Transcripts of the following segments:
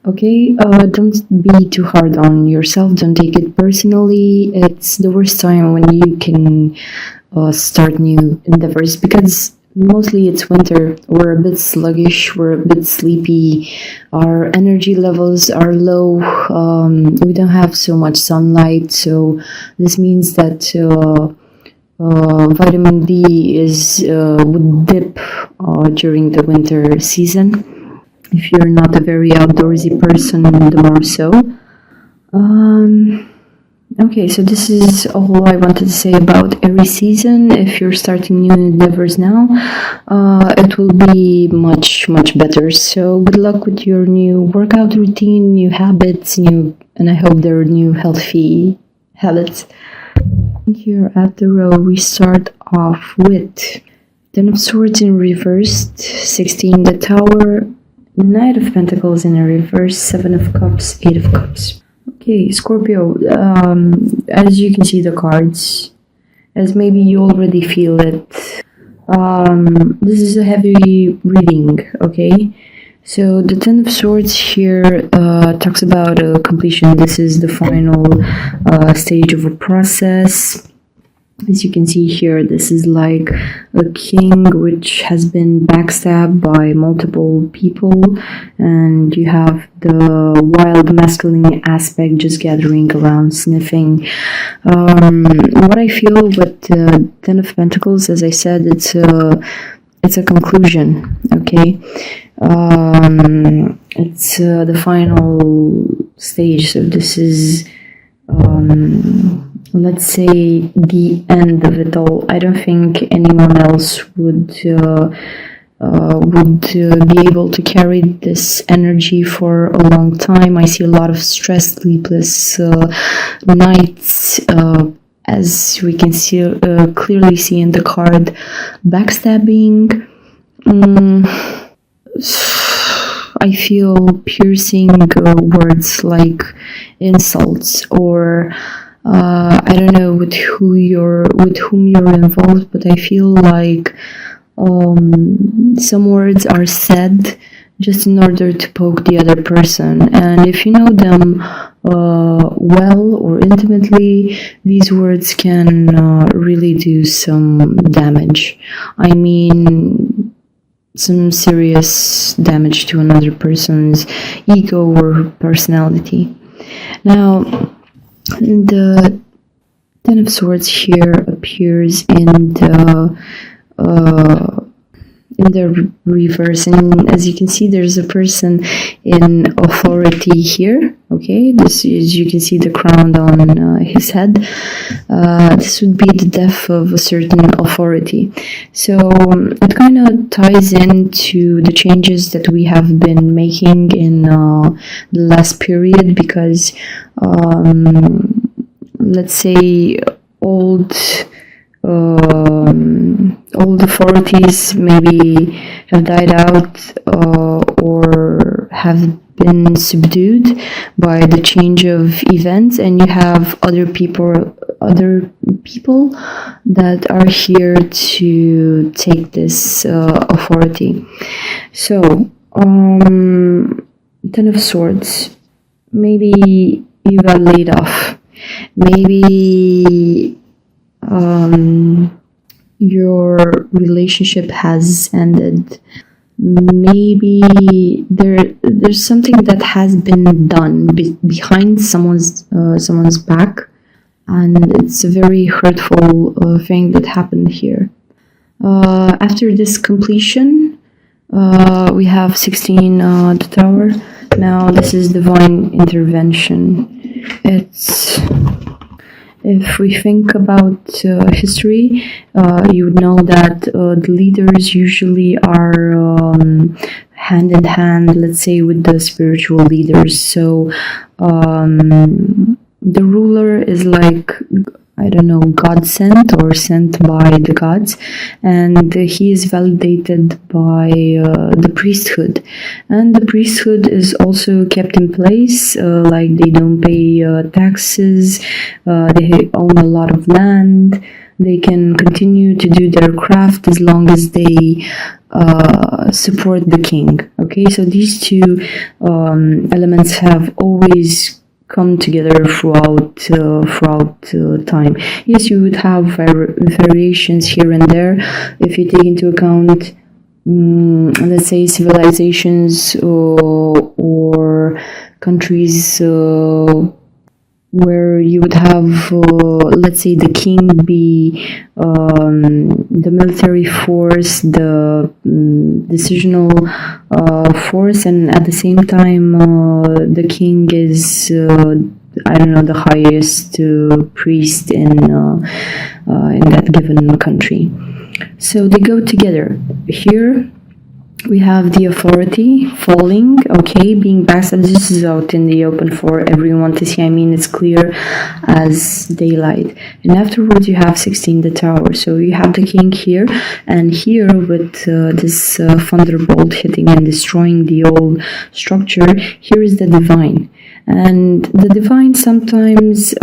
Okay, don't be too hard on yourself. Don't take it personally. It's the worst time when you can start new endeavors because mostly it's winter. We're a bit sluggish, we're a bit sleepy, our energy levels are low, we don't have so much sunlight, so this means that vitamin D is would dip during the winter season. If you're not a very outdoorsy person, the more so. Okay, so this is all I wanted to say about every season. If you're starting new endeavors now, it will be much, much better. So good luck with your new workout routine, new habits, and I hope they're new healthy habits. Here at the row, we start off with Ten of Swords in reversed, 16 the Tower, Knight of Pentacles in a reverse, 7 of Cups, 8 of Cups. Okay, Scorpio, as you can see the cards, as maybe you already feel it, this is a heavy reading, okay? So the Ten of Swords here talks about completion. This is the final stage of a process. As you can see here, this is like a king which has been backstabbed by multiple people, and you have the wild masculine aspect just gathering around, sniffing. What I feel with the Ten of Pentacles, as I said, it's a conclusion, okay? It's the final stage, so this is let's say the end of it all. I don't think anyone else would be able to carry this energy for a long time. I see a lot of stress, sleepless nights, as we can see clearly see in the card, backstabbing. I feel piercing words like insults, or I don't know with whom you're involved, but I feel like some words are said just in order to poke the other person, and if you know them well or intimately, these words can really do some damage. I mean, some serious damage to another person's ego or personality. Now, the Ten of Swords here appears in the reverse, and as you can see, there's a person in authority here. Okay, this is, you can see the crown on his head. This would be the death of a certain authority. So it kind of ties into the changes that we have been making in the last period, because let's say old authorities maybe have died out or have been subdued by the change of events, and you have other people that are here to take this authority. So Ten of Swords, maybe you got laid off, maybe your relationship has ended, maybe there's something that has been done behind someone's back, and it's a very hurtful thing that happened here. After this completion, we have 16 the Tower. Now this is divine intervention. If we think about history, you would know that the leaders usually are hand in hand, let's say, with the spiritual leaders. So the ruler is like, I don't know, God sent or sent by the gods, and he is validated by the priesthood, and the priesthood is also kept in place, like they don't pay taxes, they own a lot of land, they can continue to do their craft as long as they support the king. Okay, so these two elements have always come together throughout time. Yes, you would have variations here and there if you take into account, let's say, civilizations or countries where you would have, let's say, the king be the military force, the decisional force, and at the same time the king is, I don't know, the highest priest in that given country. So they go together. Here we have the authority falling, okay, being backstabbed. This is out in the open for everyone to see. I mean, it's clear as daylight. And afterwards you have 16, the tower. So you have the king here, and here with this thunderbolt hitting and destroying the old structure, here is the divine. And the divine sometimes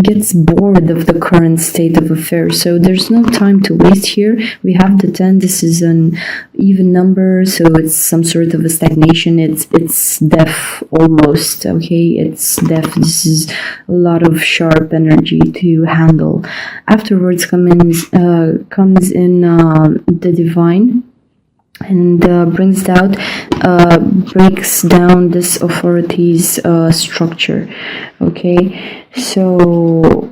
gets bored of the current state of affairs, so there's no time to waste here. We have the 10. This is an even number, so it's some sort of a stagnation. It's death almost. Okay, it's death. This is a lot of sharp energy to handle. Afterwards comes in the divine, and breaks down this authority's structure. Okay, so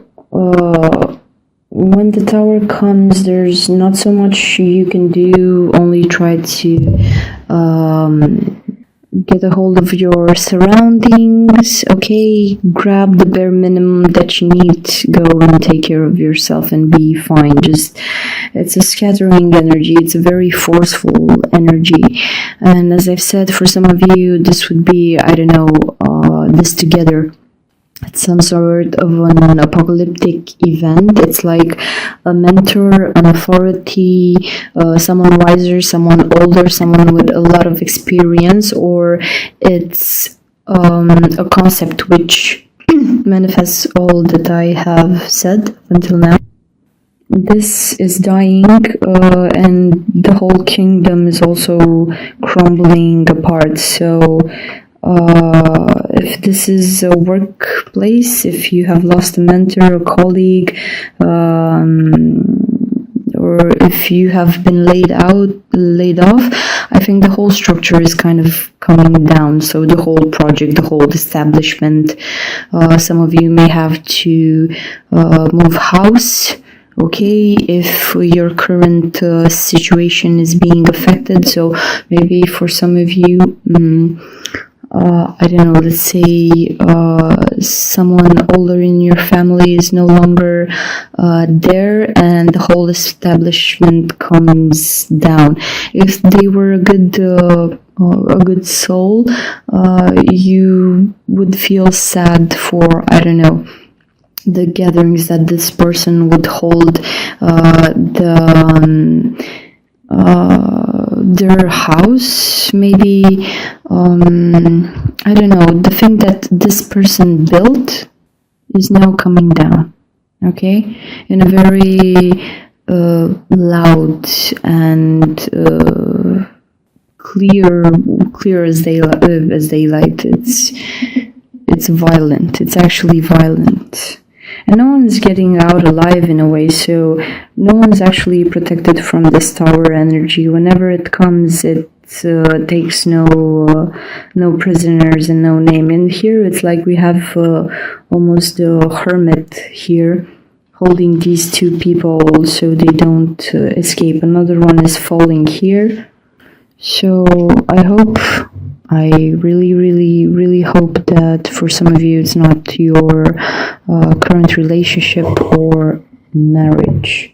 when the tower comes, there's not so much you can do, only try to get a hold of your surroundings. Okay, grab the bare minimum that you need, go and take care of yourself and be fine. Just, it's a scattering energy, it's a very forceful energy, and as I've said, for some of you this would be, I don't know, this together. It's some sort of an apocalyptic event. It's like a mentor, an authority, someone wiser, someone older, someone with a lot of experience, or it's a concept which manifests all that I have said until now. This is dying, and the whole kingdom is also crumbling apart. So if this is a workplace, if you have lost a mentor, a colleague, or if you have been laid off, I think the whole structure is kind of coming down. So the whole project, the whole establishment, some of you may have to move house. Okay, if your current situation is being affected, so maybe for some of you, I don't know, let's say someone older in your family is no longer there, and the whole establishment comes down. If they were a good soul, you would feel sad for, I don't know, the gatherings that this person would hold, their house, maybe, I don't know, the thing that this person built is now coming down, okay, in a very loud and clear as daylight. It's violent. It's actually violent. And no one's getting out alive in a way, so no one's actually protected from this tower energy. Whenever it comes, it takes no prisoners and no name. And here it's like we have almost a hermit here holding these two people so they don't escape. Another one is falling here. So I really hope that for some of you it's not your current relationship or marriage.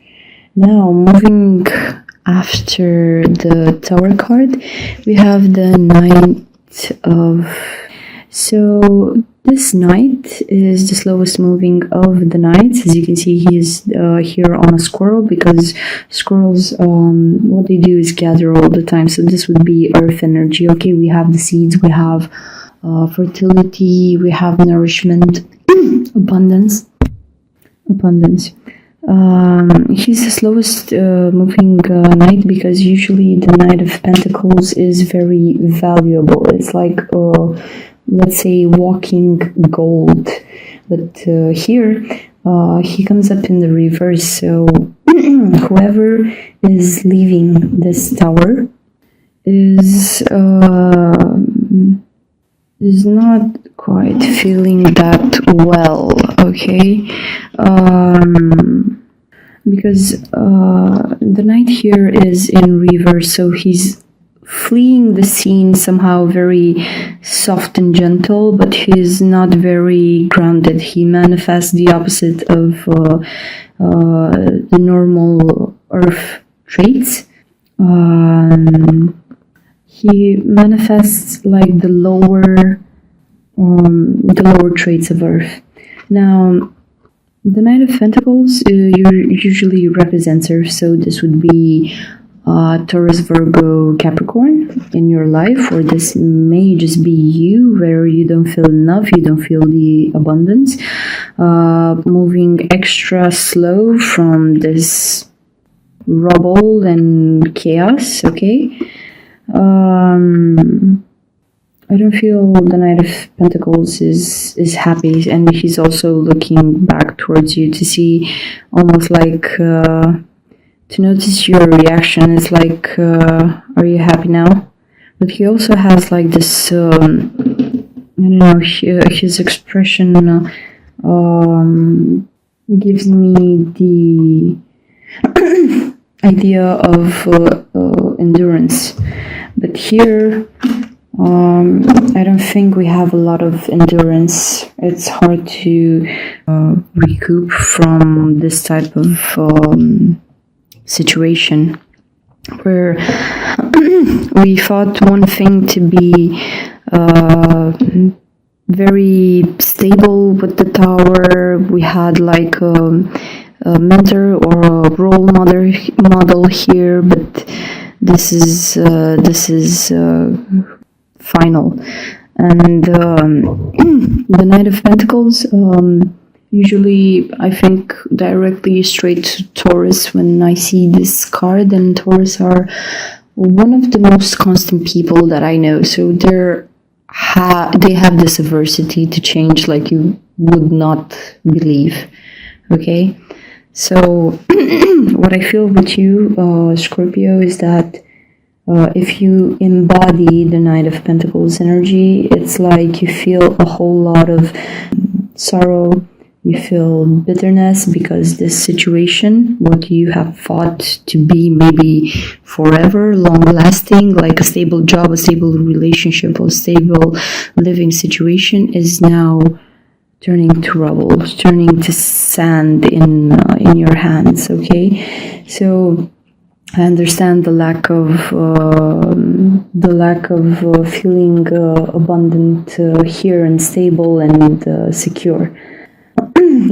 Now, moving after the Tower card, we have the Knight of... So this knight is the slowest moving of the knights. As you can see, he is here on a squirrel, because squirrels, what they do is gather all the time. So this would be earth energy. Okay, we have the seeds, we have fertility, we have nourishment, abundance. He's the slowest moving knight, because usually the Knight of Pentacles is very valuable. It's like, let's say, walking gold. But here, he comes up in the reverse. So whoever is leaving this tower is not quite feeling that well, okay? Because the knight here is in reverse, so he's fleeing the scene somehow very soft and gentle, but he's not very grounded. He manifests the opposite of the normal earth traits. He manifests like the lower traits of earth. Now, the Knight of Pentacles usually represents Earth, so this would be Taurus, Virgo, Capricorn in your life, or this may just be you, where you don't feel enough, you don't feel the abundance, moving extra slow from this rubble and chaos, okay? I don't feel the Knight of Pentacles is happy, and he's also looking back towards you to see, almost like to notice your reaction. It's like, are you happy now? But he also has like this, I don't know, his expression gives me the idea of endurance. But here, I don't think we have a lot of endurance. It's hard to recoup from this type of situation, where we thought one thing to be very stable with the tower. We had like a mentor or a role model here, but this is final. And the Knight of Pentacles, usually I think directly straight to Taurus when I see this card, and Taurus are one of the most constant people that I know. So they have this aversity to change like you would not believe, okay? So what I feel with you, Scorpio, is that if you embody the Knight of Pentacles energy, it's like you feel a whole lot of sorrow, you feel bitterness, because this situation, what you have thought to be maybe forever, long-lasting, like a stable job, a stable relationship, a stable living situation, is now turning to rubble, turning to sand in your hands, okay? So I understand the lack of feeling abundant here, and stable and secure,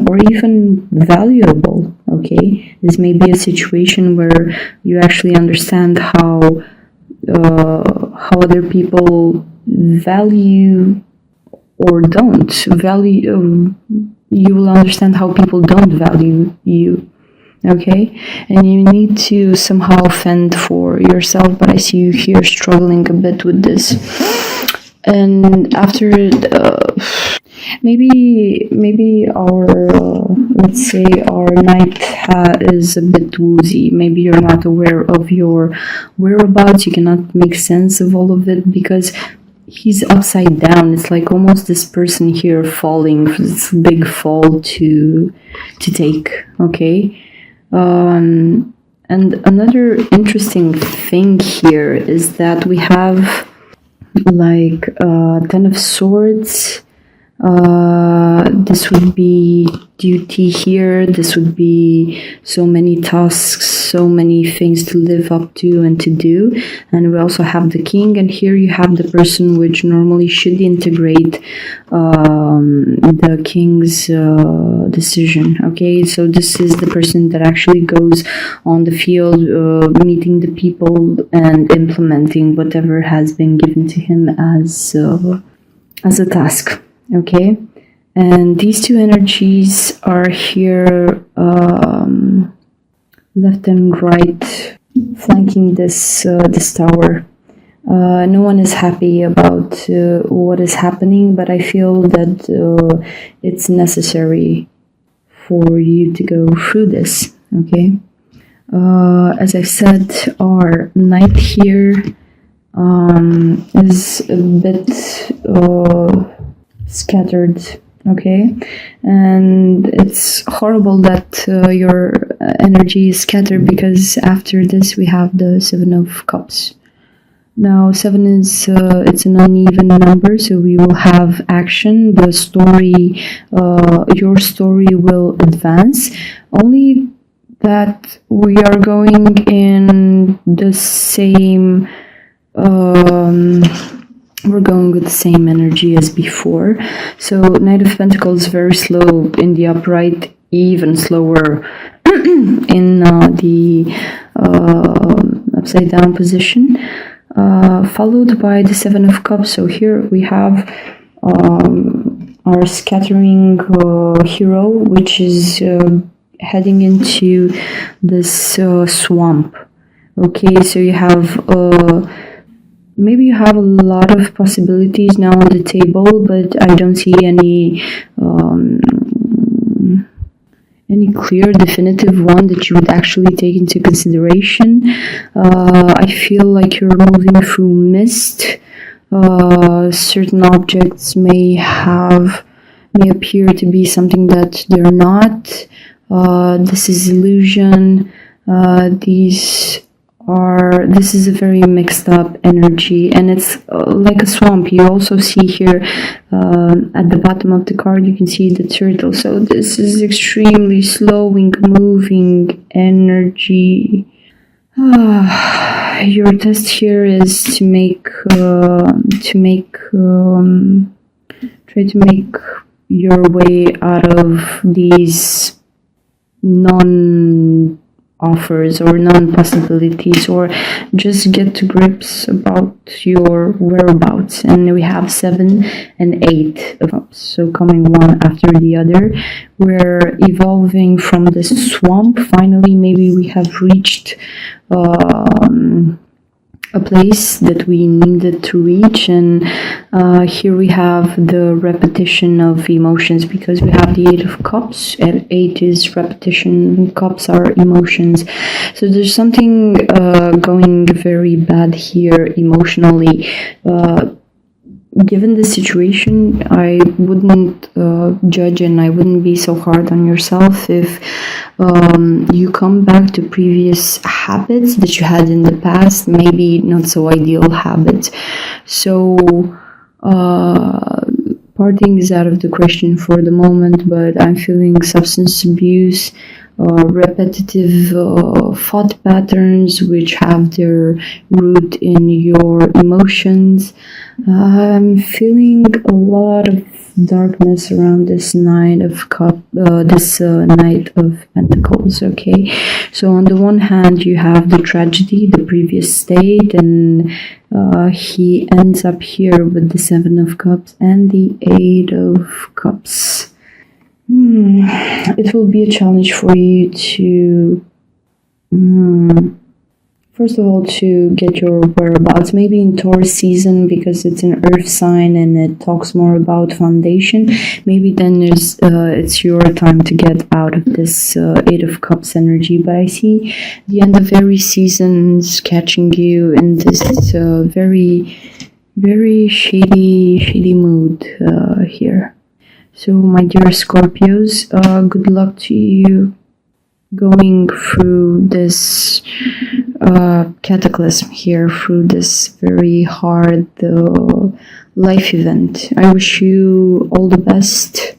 or even valuable, okay? This may be a situation where you actually understand how other people value or don't value. You will understand how people don't value you. Okay, and you need to somehow fend for yourself, but I see you here struggling a bit with this. And after maybe our let's say our knight is a bit woozy. Maybe you're not aware of your whereabouts. You cannot make sense of all of it because he's upside down. It's like almost this person here falling. It's a big fall to take. Okay. And another interesting thing here is that we have like 10 of Swords. This would be duty here. This would be so many tasks, so many things to live up to and to do. And we also have the King, and here you have the person which normally should integrate the King's decision. Okay, so this is the person that actually goes on the field, meeting the people and implementing whatever has been given to him as a task. Okay, And these two energies are here, left and right, flanking this tower. No one is happy about what is happening, but I feel that it's necessary for you to go through this, okay? As I said, our knight here is a bit scattered, okay? And it's horrible that your energy is scattered, because after this we have the Seven of Cups. Now, 7 is it's an uneven number, so we will have action. The story, your story will advance. Only that we are going in the same. We're going with the same energy as before. So, Knight of Pentacles very slow in the upright, even slower in the upside down position. Followed by the Seven of Cups. So here we have our scattering hero, which is heading into this swamp. Okay, so you have maybe you have a lot of possibilities now on the table, but I don't see any clear definitive one that you would actually take into consideration. I feel like you're moving through mist. Certain objects may appear to be something that they're not. This is illusion. This is a very mixed up energy, and it's like a swamp. You also see here at the bottom of the card, you can see the turtle. So this is extremely slowing, moving energy. Your test here is to try to make your way out of these non-offers or non-possibilities, or just get to grips about your whereabouts. And we have 7 and 8 of cups, so coming one after the other. We're evolving from this swamp. Finally, maybe we have reached a place that we needed to reach, and here we have the repetition of emotions, because we have the 8 of cups, and 8 is repetition, cups are emotions. So there's something going very bad here emotionally. Given the situation, I wouldn't judge, and I wouldn't be so hard on yourself if you come back to previous habits that you had in the past, maybe not so ideal habits. So partying is out of the question for the moment, but I'm feeling substance abuse, repetitive thought patterns which have their root in your emotions. I'm feeling a lot of darkness around this Knight of Pentacles. Okay, so on the one hand you have the tragedy, the previous state, and he ends up here with the 7 of Cups and the 8 of Cups. It will be a challenge for you to first of all, to get your whereabouts, maybe in Taurus season, because it's an earth sign and it talks more about foundation. Maybe then it's your time to get out of this 8 of Cups energy. But I see the end of every season's catching you in this very, very shady mood here. So, my dear Scorpios, good luck to you going through this cataclysm here, through this very hard life event. I wish you all the best.